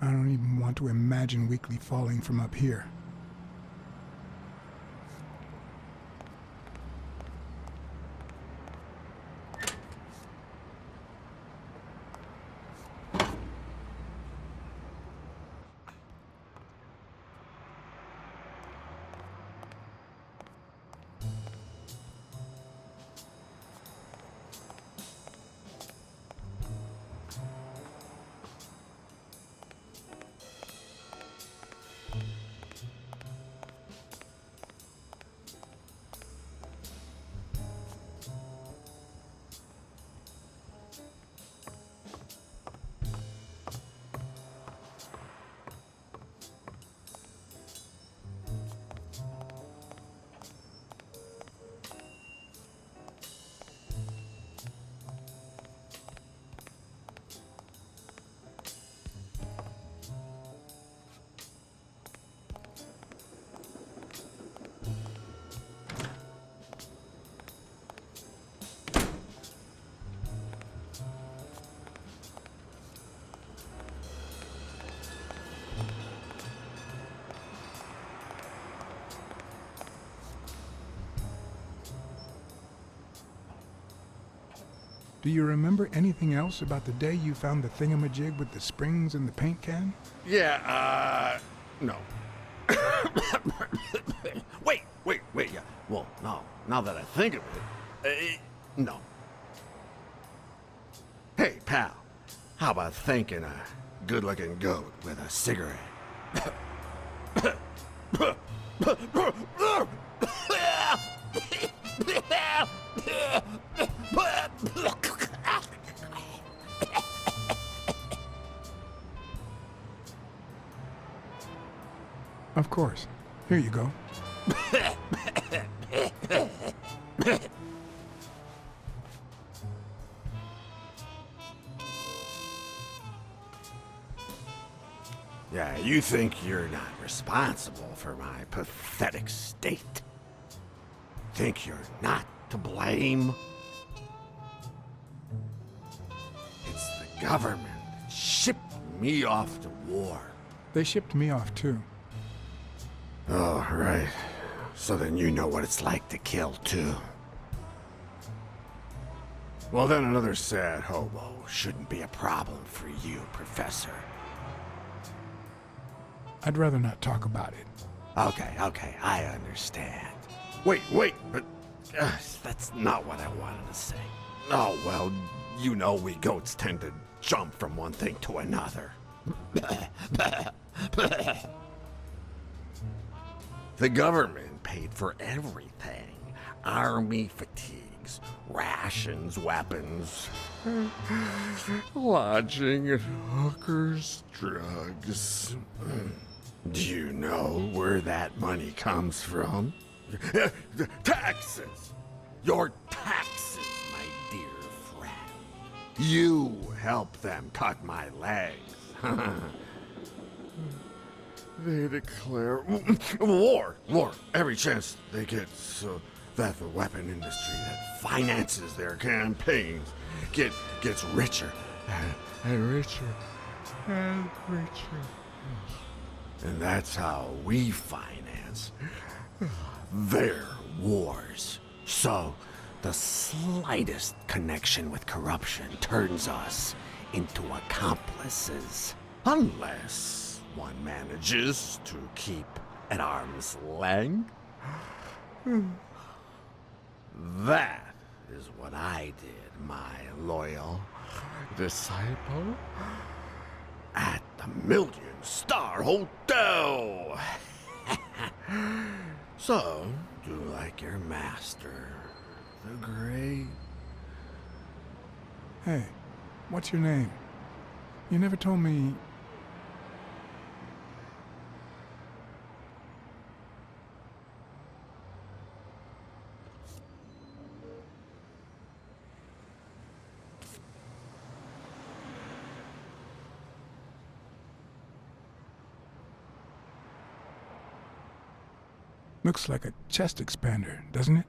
I don't even want to imagine Weekly falling from up here. Do you remember anything else about the day you found the thingamajig with the springs and the paint can? Yeah, no. wait, yeah. Well, no, now that I think of it, no. Hey, pal, how about thanking a good-looking goat with a cigarette? Of course. Here you go. Yeah, you think you're not responsible for my pathetic state? Think you're not to blame? It's the government that shipped me off to war. They shipped me off too. Oh, right. So then you know what it's like to kill, too. Well, then another sad hobo shouldn't be a problem for you, Professor. I'd rather not talk about it. Okay, I understand. Wait, but that's not what I wanted to say. Oh, well, you know we goats tend to jump from one thing to another. The government paid for everything. Army fatigues, rations, weapons, lodging at hookers, drugs. Do you know where that money comes from? Taxes! Your taxes, my dear friend. You help them cut my legs. They declare war every chance they get, so that the weapon industry that finances their campaigns gets richer and richer and richer. And that's how we finance their wars. So, the slightest connection with corruption turns us into accomplices. Unless one manages to keep at arm's length. That is what I did, my loyal disciple, at the Million-Star Hotel. So, do like your master, the great. Hey, what's your name? You never told me. Looks like a chest expander, doesn't it?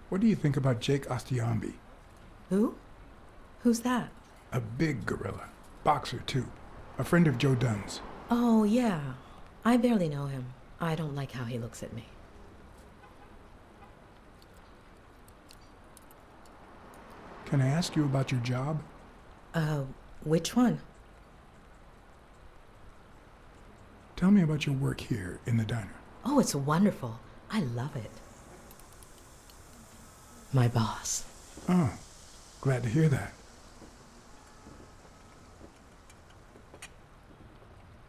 What do you think about Jake Ostiambi? Who? Who's that? A big gorilla. Boxer, too. A friend of Joe Dunn's. Oh, yeah. I barely know him. I don't like how he looks at me. Can I ask you about your job? Which one? Tell me about your work here in the diner. Oh, it's wonderful. I love it. My boss. Oh, glad to hear that.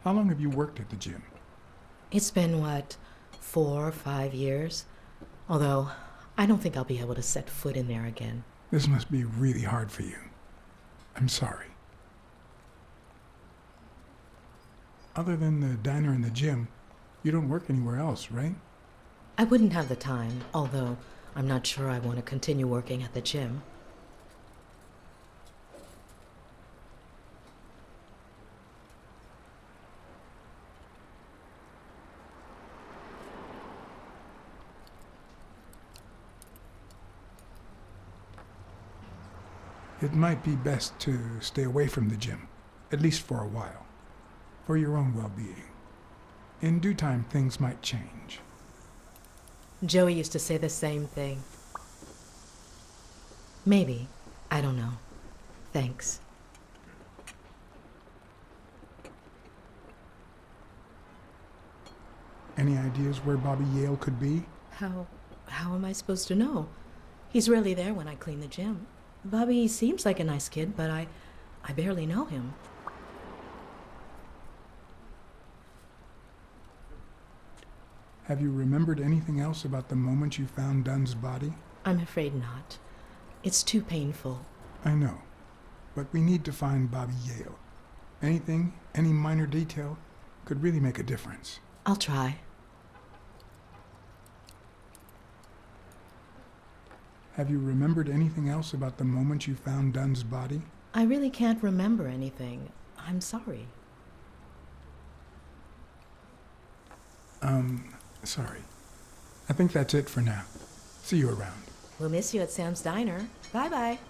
How long have you worked at the gym? It's been, 4 or 5 years? Although, I don't think I'll be able to set foot in there again. This must be really hard for you. I'm sorry. Other than the diner and the gym, you don't work anywhere else, right? I wouldn't have the time, although I'm not sure I want to continue working at the gym. It might be best to stay away from the gym, at least for a while, for your own well-being. In due time, things might change. Joey used to say the same thing. Maybe. I don't know. Thanks. Any ideas where Bobby Yale could be? How am I supposed to know? He's rarely there when I clean the gym. Bobby seems like a nice kid, but I barely know him. Have you remembered anything else about the moment you found Dunn's body? I'm afraid not. It's too painful. I know, but we need to find Bobby Yale. Anything, any minor detail, could really make a difference. I'll try. Have you remembered anything else about the moment you found Dunn's body? I really can't remember anything. I'm sorry. Sorry. I think that's it for now. See you around. We'll miss you at Sam's Diner. Bye-bye.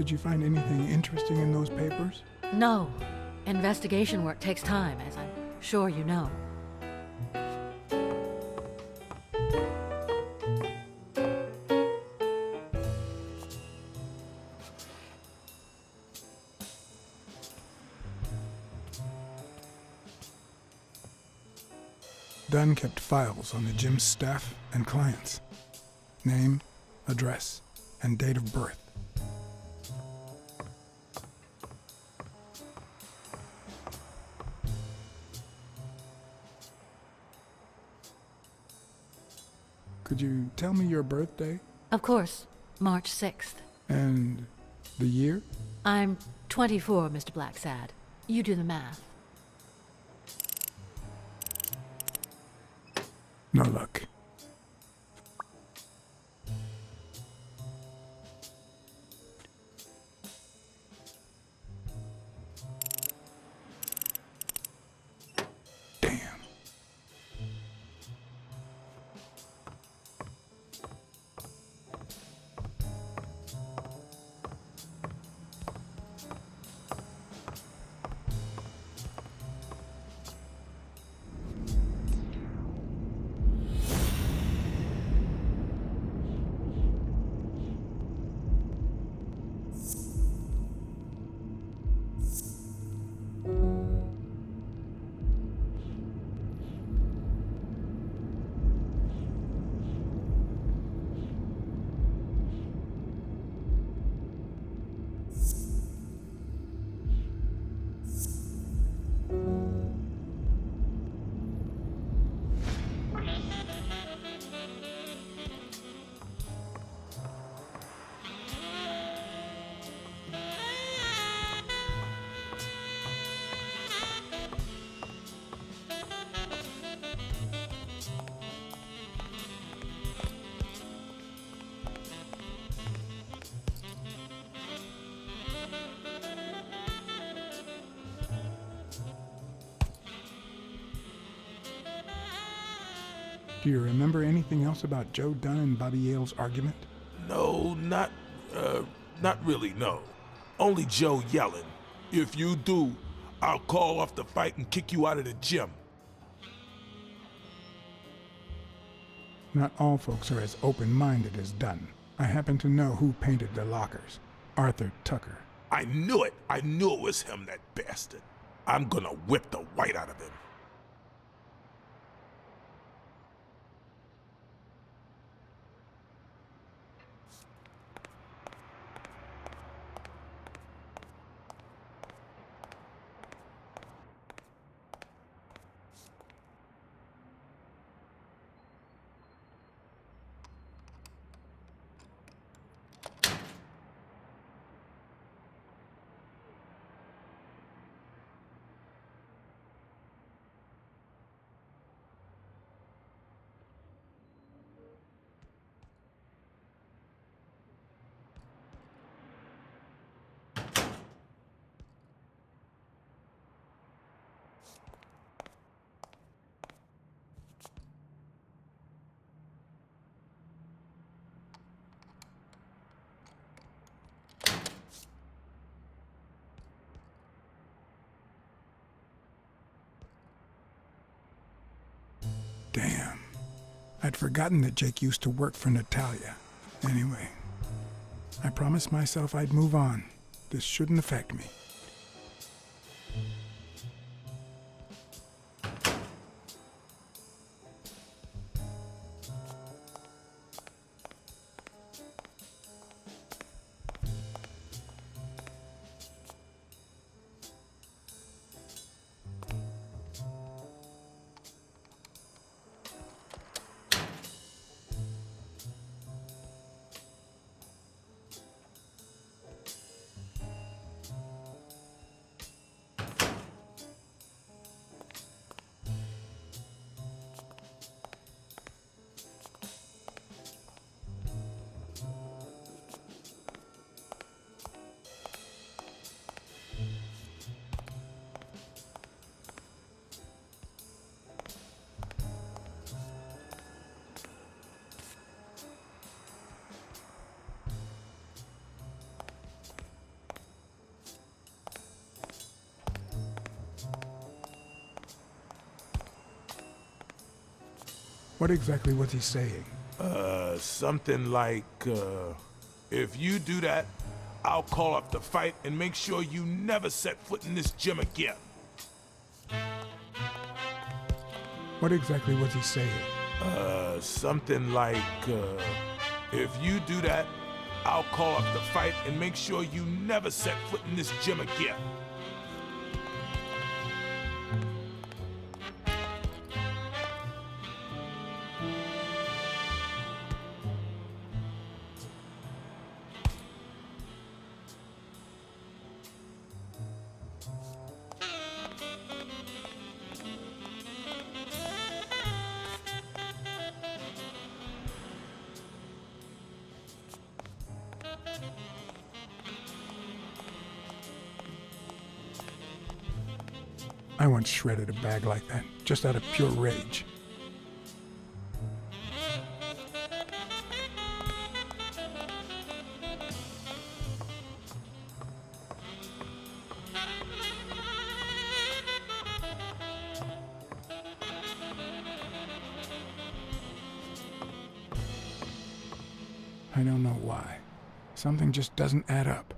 Did you find anything interesting in those papers? No. Investigation work takes time, as I'm sure you know. Dunn kept files on the gym's staff and clients. Name, address, and date of birth. Could you tell me your birthday Of course, March 6th. and the year? I'm 24, Mr. Blacksad. You do the math. No luck. Damn. Do you remember anything else about Joe Dunn and Bobby Yale's argument? No, not really, no. Only Joe yelling. If you do, I'll call off the fight and kick you out of the gym. Not all folks are as open-minded as Dunn. I happen to know who painted the lockers. Arthur Tucker. I knew it. I knew it was him, that bastard. I'm gonna whip the white out of him. Damn. I'd forgotten that Jake used to work for Natalia. Anyway, I promised myself I'd move on. This shouldn't affect me. What exactly was he saying? Something like, if you do that, I'll call off the fight and make sure you never set foot in this gym again. What exactly was he saying? Something like, if you do that, I'll call off the fight and make sure you never set foot in this gym again. I once shredded a bag like that, just out of pure rage. I don't know why. Something just doesn't add up.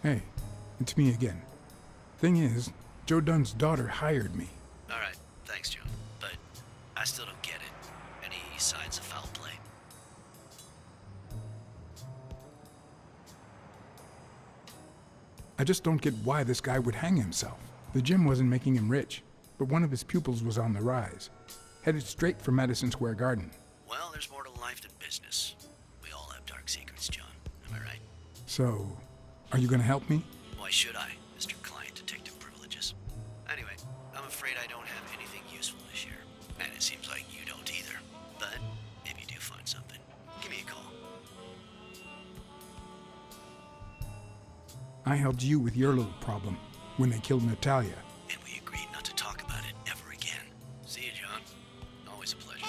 Hey, it's me again. Thing is, Joe Dunn's daughter hired me. All right, thanks, John. But I still don't get it. Any signs of foul play? I just don't get why this guy would hang himself. The gym wasn't making him rich, but one of his pupils was on the rise. Headed straight for Madison Square Garden. Well, there's more to life than business. We all have dark secrets, John. Am I right? So, are you gonna help me? Why should I, Mr. Client Detective Privileges? Anyway, I'm afraid I don't have anything useful to share. And it seems like you don't either. But maybe you do find something. Give me a call. I helped you with your little problem when they killed Natalia. And we agreed not to talk about it ever again. See you, John. Always a pleasure.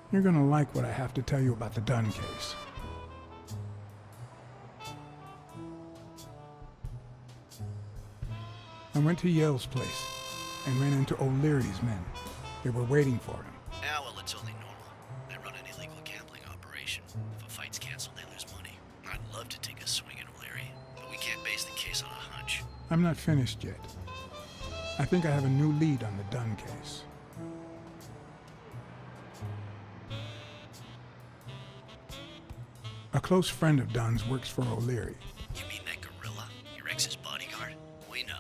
You're gonna like what I have to tell you about the Dunn case. I went to Yale's place and ran into O'Leary's men. They were waiting for him. Yeah, well, it's only normal. They run an illegal gambling operation. If a fight's canceled, they lose money. I'd love to take a swing at O'Leary, but we can't base the case on a hunch. I'm not finished yet. I think I have a new lead on the Dunn case. A close friend of Dunn's works for O'Leary. You mean that gorilla? Your ex's bodyguard? We know.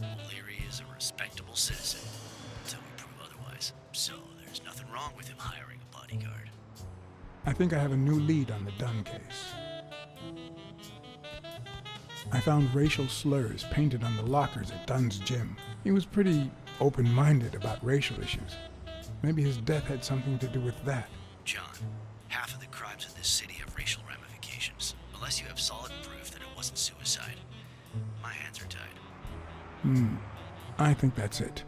O'Leary is a respectable citizen, until we prove otherwise. So there's nothing wrong with him hiring a bodyguard. I think I have a new lead on the Dunn case. I found racial slurs painted on the lockers at Dunn's gym. He was pretty open-minded about racial issues. Maybe his death had something to do with that. John, half of the crimes in this city have racial ramifications. Unless you have solid proof that it wasn't suicide, my hands are tied. I think that's it.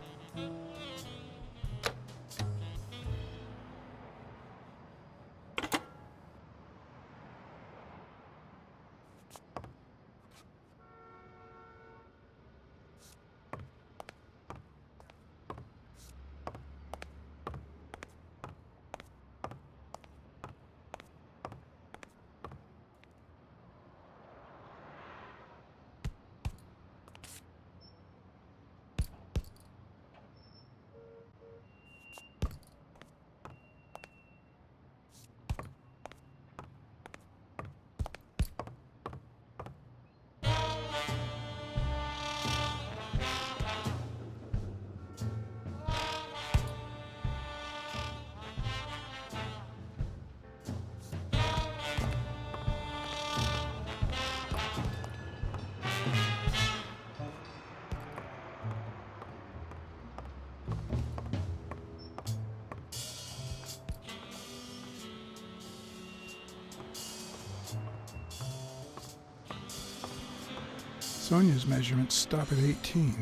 Sonia's measurements stop at 18,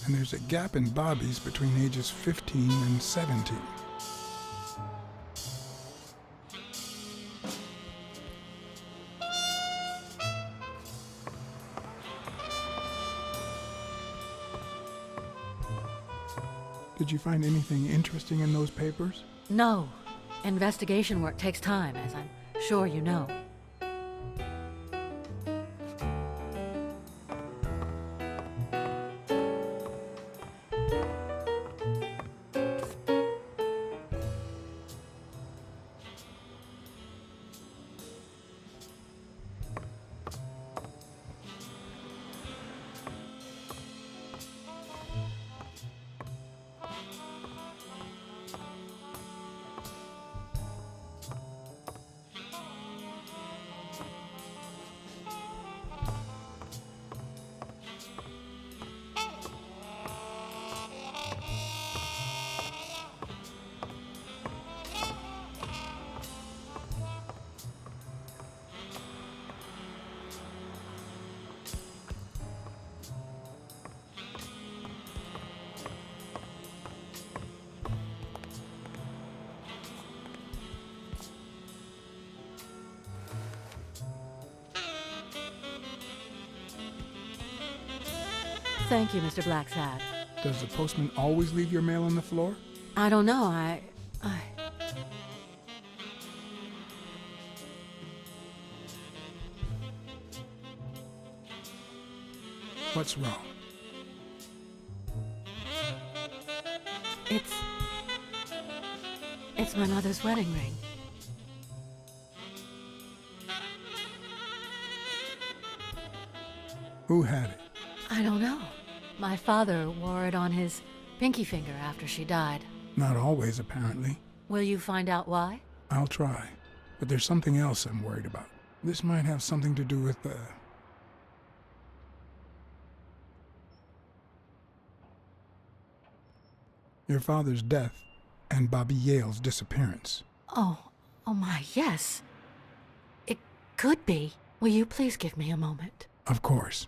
and there's a gap in Bobby's between ages 15 and 17. Did you find anything interesting in those papers? No. Investigation work takes time, as I'm sure you know. Thank you, Mr. Blacksad. Does the postman always leave your mail on the floor? I don't know, I... What's wrong? It's my mother's wedding ring. Who had it? I don't know. My father wore it on his pinky finger after she died. Not always, apparently. Will you find out why? I'll try. But there's something else I'm worried about. This might have something to do with your father's death and Bobby Yale's disappearance. Oh my, yes. It could be. Will you please give me a moment? Of course.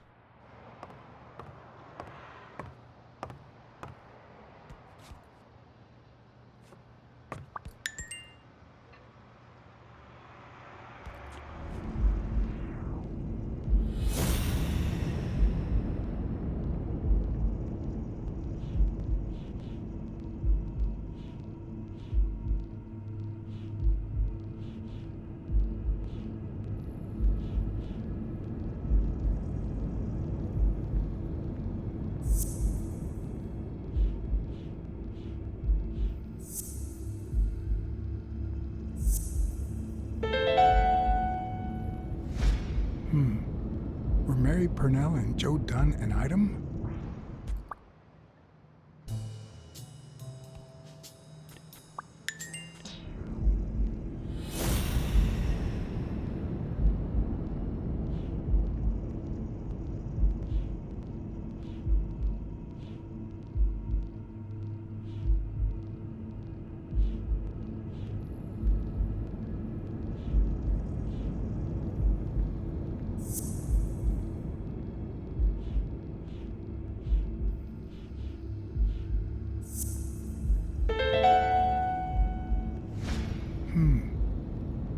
Were Mary Purnell and Joe Dunn an item?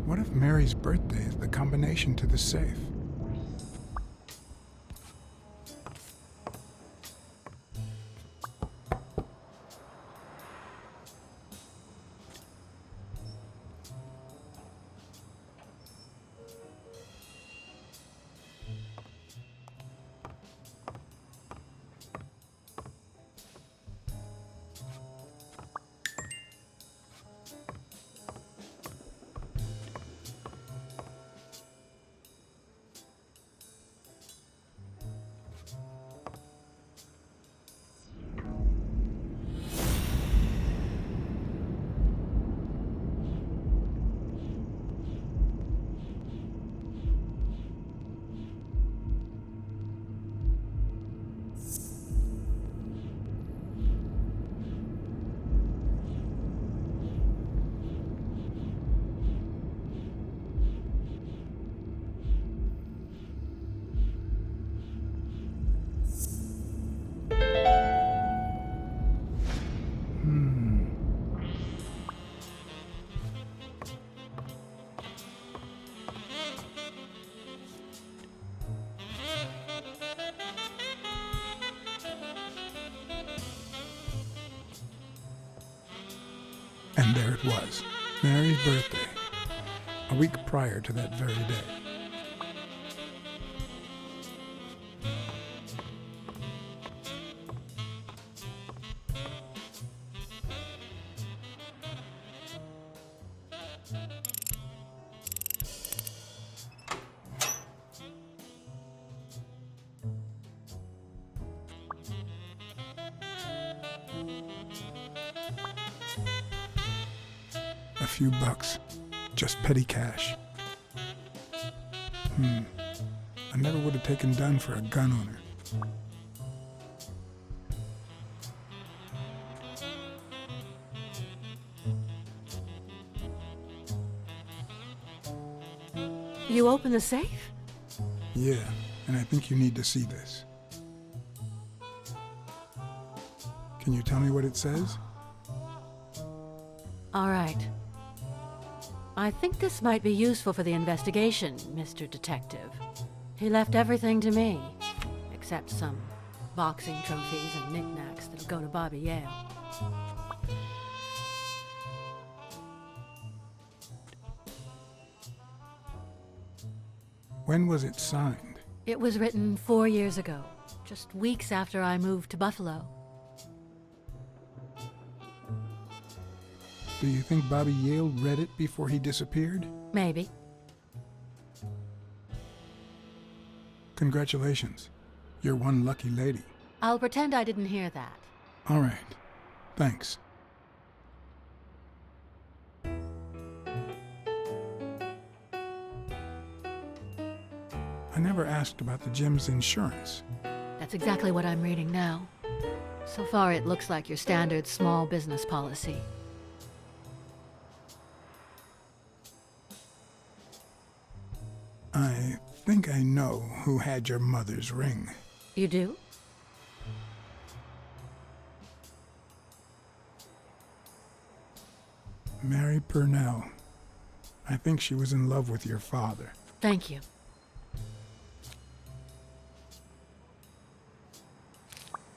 What if Mary's birthday is the combination to the safe? And there it was, Mary's birthday, a week prior to that very day. A few bucks, just petty cash. I never would have taken Dunn for a gun owner. You open the safe? Yeah, and I think you need to see this. Can you tell me what it says? All right. I think this might be useful for the investigation, Mr. Detective. He left everything to me, except some boxing trophies and knickknacks that'll go to Bobby Yale. When was it signed? It was written 4 years ago, just weeks after I moved to Buffalo. Do you think Bobby Yale read it before he disappeared? Maybe. Congratulations. You're one lucky lady. I'll pretend I didn't hear that. All right. Thanks. I never asked about the gym's insurance. That's exactly what I'm reading now. So far, it looks like your standard small business policy. I think I know who had your mother's ring. You do? Mary Purnell. I think she was in love with your father. Thank you.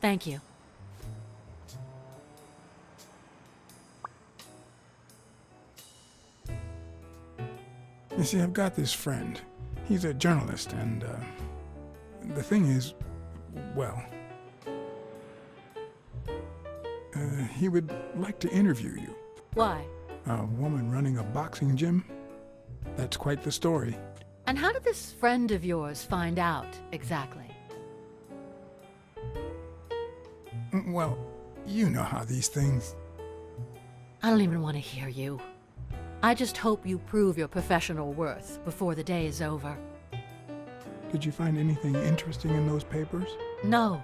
Thank you. You see, I've got this friend. He's a journalist, and the thing is, well, he would like to interview you. Why? A woman running a boxing gym? That's quite the story. And how did this friend of yours find out, exactly? Well, you know how these things... I don't even want to hear you. I just hope you prove your professional worth before the day is over. Did you find anything interesting in those papers? No.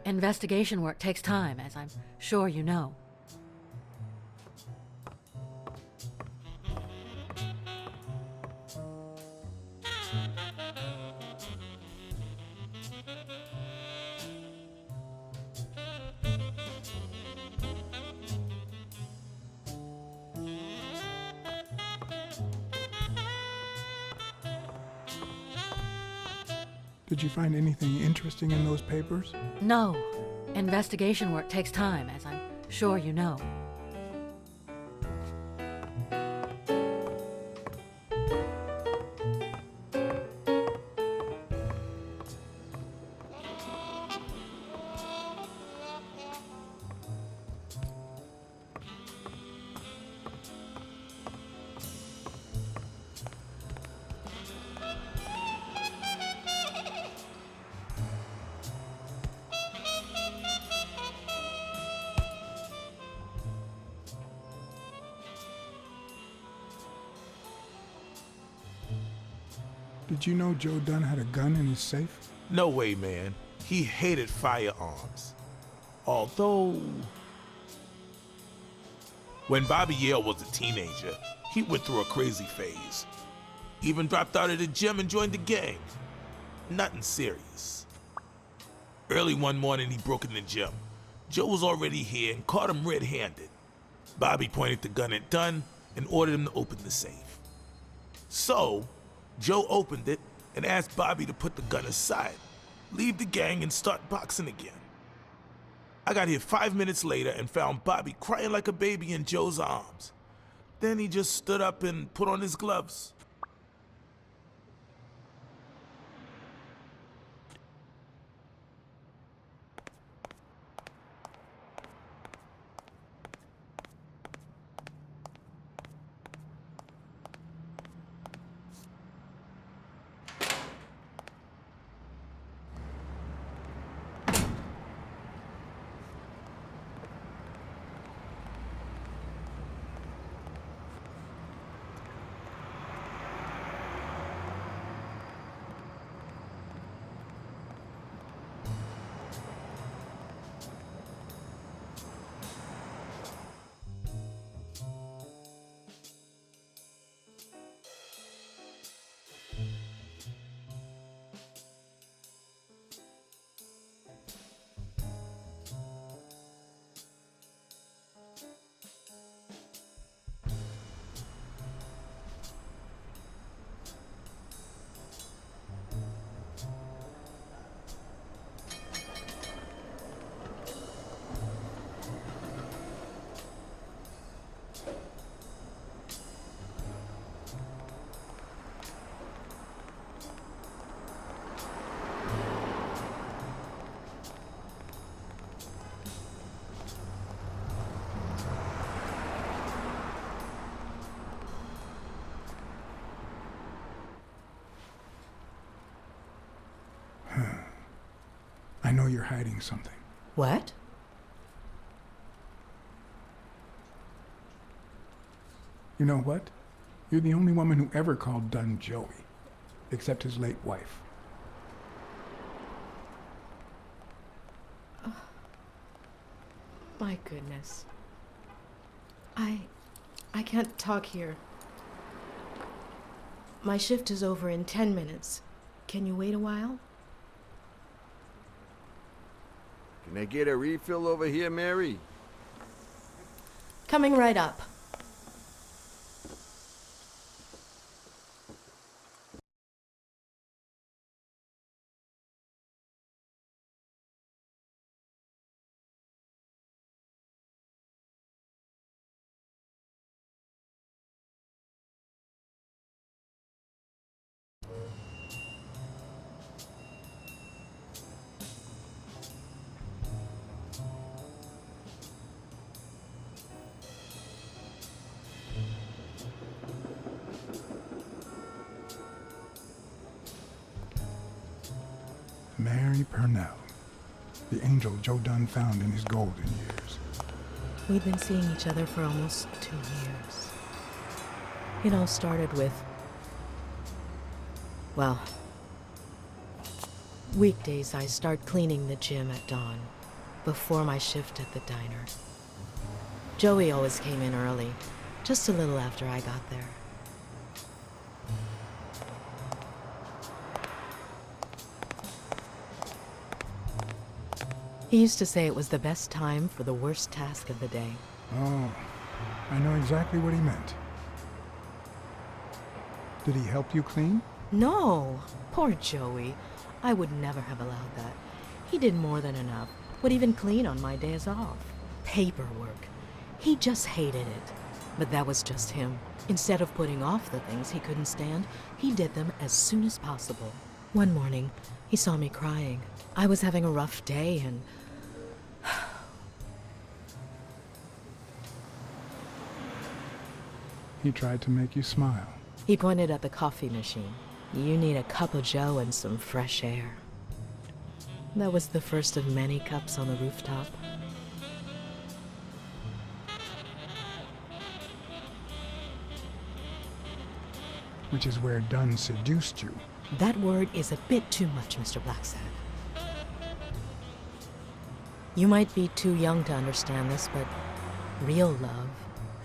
Investigation work takes time, as I'm sure you know. Did you find anything interesting in those papers? No. Investigation work takes time, as I'm sure you know. Did you know Joe Dunn had a gun in his safe? No way, man. He hated firearms. Although... when Bobby Yale was a teenager, he went through a crazy phase. Even dropped out of the gym and joined the gang. Nothing serious. Early one morning, he broke in the gym. Joe was already here and caught him red-handed. Bobby pointed the gun at Dunn and ordered him to open the safe. So, Joe opened it and asked Bobby to put the gun aside, leave the gang and start boxing again. I got here 5 minutes later and found Bobby crying like a baby in Joe's arms. Then he just stood up and put on his gloves. I know you're hiding something. What? You know what? You're the only woman who ever called Dunn Joey, except his late wife. Oh, my goodness. I can't talk here. My shift is over in 10 minutes. Can you wait a while? Can I get a refill over here, Mary? Coming right up. Mary Purnell, the angel Joe Dunn found in his golden years. We'd been seeing each other for almost 2 years. It all started with, well, weekdays I start cleaning the gym at dawn, before my shift at the diner. Joey always came in early, just a little after I got there. He used to say it was the best time for the worst task of the day. Oh, I know exactly what he meant. Did he help you clean? No, poor Joey. I would never have allowed that. He did more than enough, would even clean on my days off. Paperwork. He just hated it. But that was just him. Instead of putting off the things he couldn't stand, he did them as soon as possible. One morning, he saw me crying. I was having a rough day and... He tried to make you smile. He pointed at the coffee machine. You need a cup of joe and some fresh air. That was the first of many cups on the rooftop. Which is where Dunn seduced you. That word is a bit too much, Mr. Blacksad. You might be too young to understand this, but real love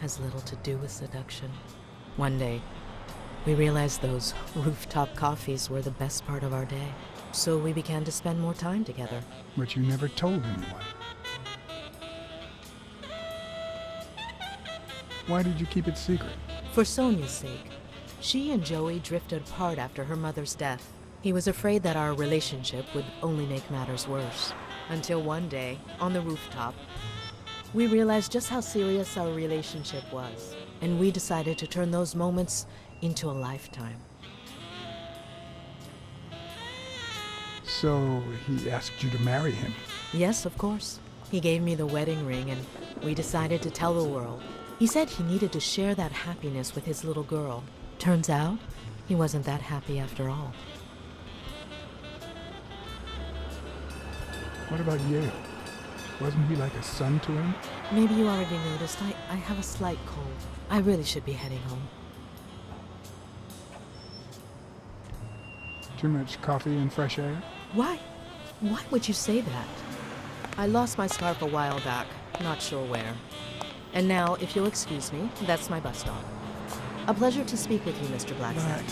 has little to do with seduction. One day, we realized those rooftop coffees were the best part of our day, so we began to spend more time together. But you never told anyone. Why did you keep it secret? For Sonia's sake. She and Joey drifted apart after her mother's death. He was afraid that our relationship would only make matters worse. Until one day, on the rooftop, we realized just how serious our relationship was, and we decided to turn those moments into a lifetime. So he asked you to marry him. Yes, of course. He gave me the wedding ring, and we decided to tell the world. He said he needed to share that happiness with his little girl. Turns out, he wasn't that happy after all. What about Yale? Wasn't he like a son to him? Maybe you already noticed I have a slight cold. I really should be heading home. Too much coffee and fresh air? Why? Why would you say that? I lost my scarf a while back, not sure where. And now, if you'll excuse me, that's my bus stop. A pleasure to speak with you, Mr. Blacksad.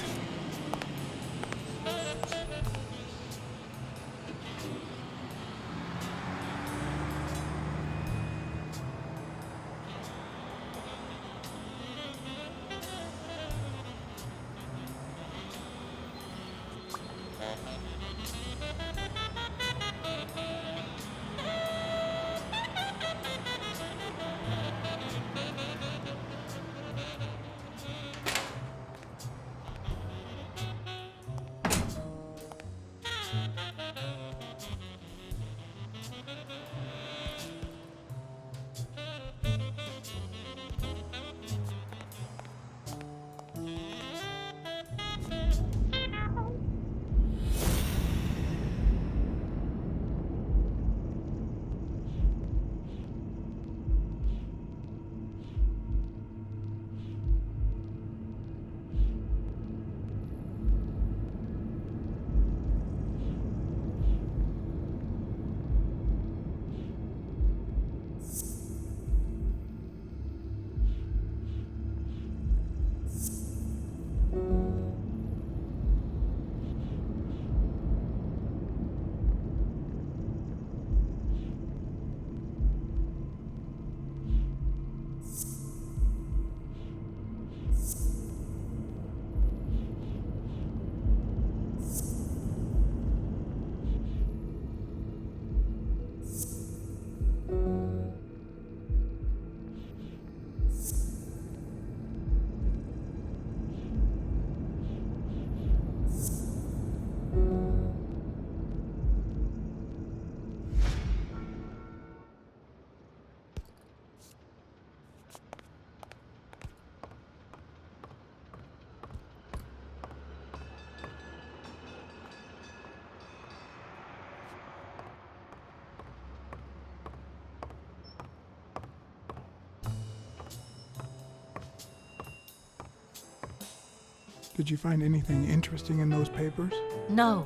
Did you find anything interesting in those papers? No.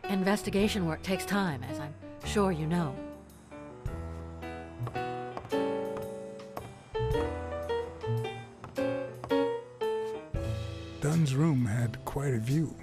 Investigation work takes time, as I'm sure you know. Dunn's room had quite a view.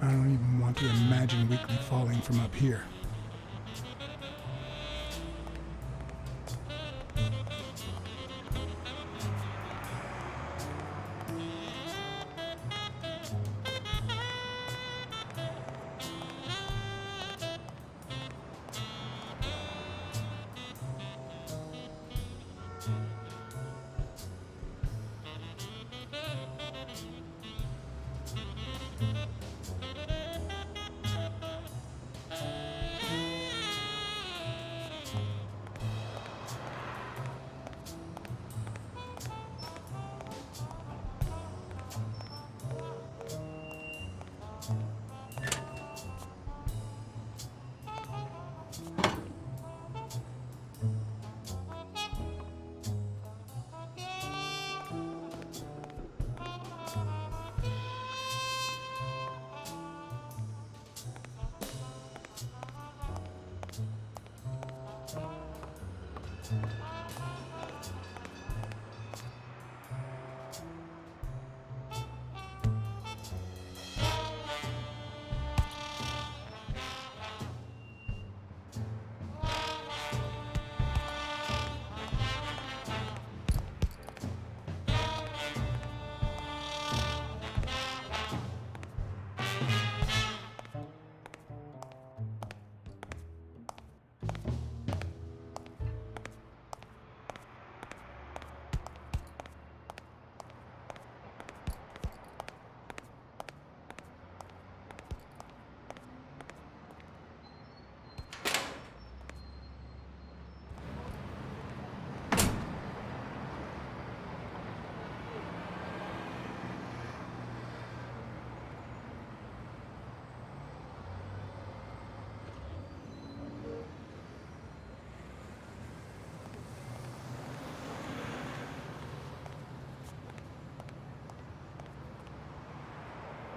I don't even want to imagine Weekly falling from up here.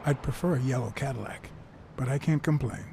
I'd prefer a yellow Cadillac, but I can't complain.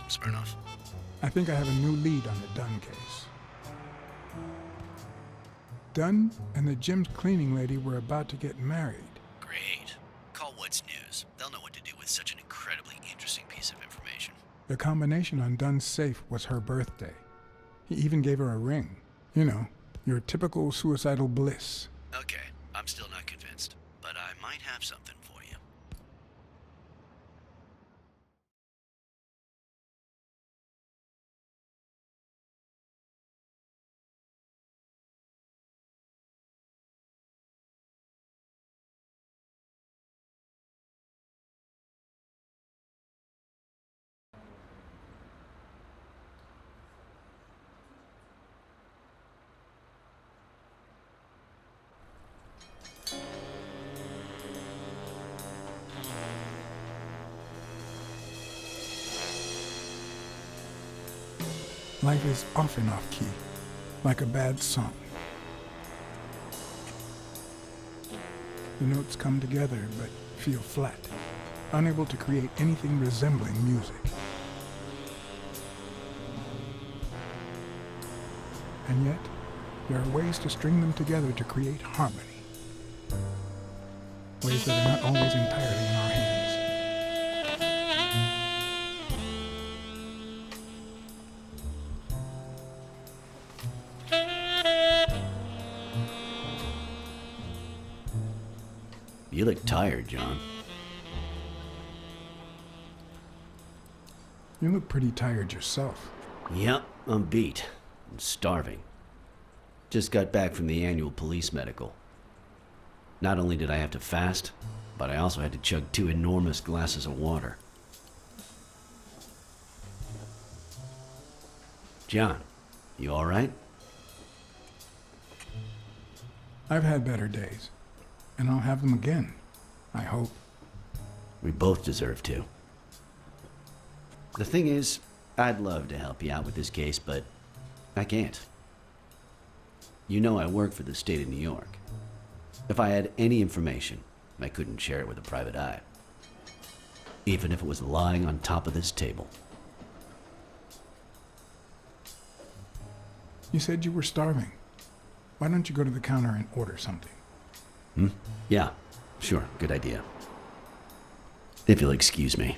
Smirnoff. I think I have a new lead on the Dunn case. Dunn and the gym's cleaning lady were about to get married. Great. Call What's News. They'll know what to do with such an incredibly interesting piece of information. The combination on Dunn's safe was her birthday. He even gave her a ring. You know, your typical suicidal bliss. Okay, I'm still not convinced, but I might have something for you. Life is off and off key, like a bad song. The notes come together but feel flat, unable to create anything resembling music. And yet, there are ways to string them together to create harmony. Ways that are not always entirely in our hands. You look tired, John. You look pretty tired yourself. Yep, I'm beat. I'm starving. Just got back from the annual police medical. Not only did I have to fast, but I also had to chug 2 enormous glasses of water. John, you alright? I've had better days, and I'll have them again, I hope. We both deserve to. The thing is, I'd love to help you out with this case, but I can't. You know I work for the state of New York. If I had any information, I couldn't share it with a private eye. Even if it was lying on top of this table. You said you were starving. Why don't you go to the counter and order something? Yeah, sure, good idea. If you'll excuse me.